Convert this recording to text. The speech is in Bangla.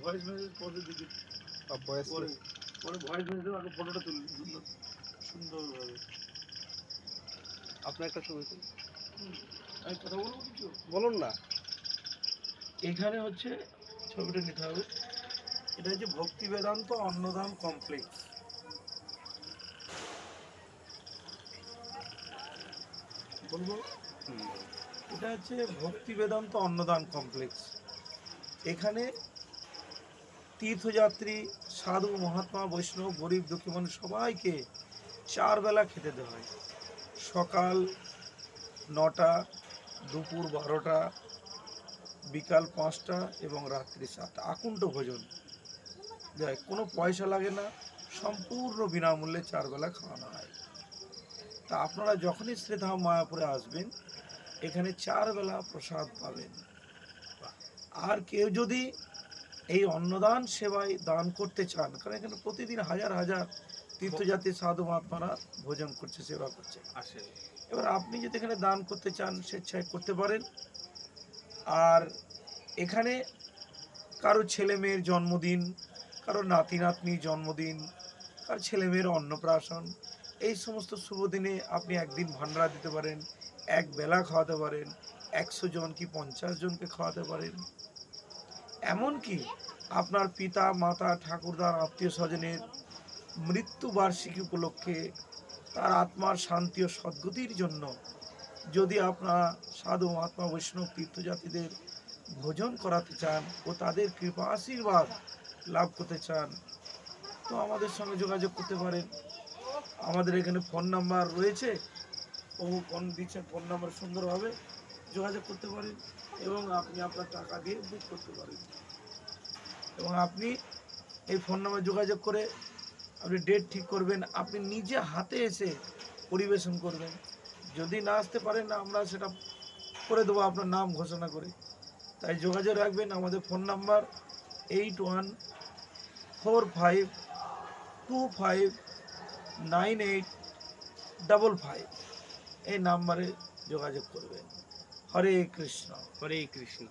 ভয়েস মেসেজ পরে দিকে ভয়েস পরে পরে ভয়েস মেসেজ আগে ফটোটা তুলুন সুন্দর সুন্দরভাবে। আপনার একটা ছবি তুলুন। আমি কথা বলবো কিছু বলুন না। এখানে হচ্ছে ছবিটা নিতে হবে। এটা হচ্ছে ভক্তি বেদান্ত অন্নদান কমপ্লেক্স। বলবো এটা হচ্ছে ভক্তি বেদান্ত অন্নদান কমপ্লেক্স। এখানে তীর্থযাত্রী, সাধু, মহাত্মা, বৈষ্ণব, গরিব, দুঃখী মানুষ সবাইকে 4 বেলা খেতে দেওয়া হয়। সকাল 9টা, দুপুর 12টা, বিকাল 5টা এবং রাত্রি 7টা। আকুণ্ঠ ভোজন দেয়, কোনো পয়সা লাগে না, সম্পূর্ণ বিনামূল্যে 4 বেলা খাওয়ানো হয়। তা আপনারা যখনই শ্রীধাম মায়াপুরে আসবেন এখানে 4 বেলা প্রসাদ পাবেন। আর কেউ যদি এই অন্নদান সেবায় দান করতে চান, কারণ এখানে প্রতিদিন হাজার হাজার তীর্থযাত্রী সাধু মহাত্মারা ভোজন করছে, সেবা করছে আসে। এবার আপনি যদি এখানে দান করতে চান স্বেচ্ছায় করতে পারেন। আর এখানে কারো ছেলে মেয়ের জন্মদিন, কারো নাতি নাতনির জন্মদিন, কারো ছেলে মেয়ের অন্নপ্রাশন, এই সমস্ত শুভ দিনে আপনি একদিন ভান্ডারা দিতে পারেন, এক বেলা খাওয়াতে পারেন, 100 জন কি 50 জনকে খাওয়াতে পারেন। এমনকি আপনার পিতা মাতা ঠাকুরদার আত্মীয় স্বজনের মৃত্যুবার্ষিকী উপলক্ষে তার আত্মার শান্তি ও সদ্গতির জন্য যদি আপনার সাধু মহাত্মা বৈষ্ণব তীর্থযাত্রীদের ভোজন করাতে চান ও তাদের কৃপা আশীর্বাদ লাভ করতে চান, তো আমাদের সঙ্গে যোগাযোগ করতে পারেন। আমাদের এখানে ফোন নাম্বার রয়েছে, ও ফোন দিচ্ছেন, ফোন নাম্বার সুন্দরভাবে যোগাযোগ করতে পারেন এবং আপনি আপনার টাকা দিয়ে বুক করতে পারেন। এবং আপনি এই ফোন নাম্বারে যোগাযোগ করে আপনি ডেট ঠিক করবেন, আপনি নিজে হাতে এসে পরিবেশন করবেন। যদি না আসতে পারেন না, আমরা সেটা করে দেবো আপনার নাম ঘোষণা করে। তাই যোগাযোগ রাখবেন। আমাদের ফোন নাম্বার 8145259855, এই নাম্বারে যোগাযোগ করবেন। হরে কৃষ্ণ। হরে কৃষ্ণ।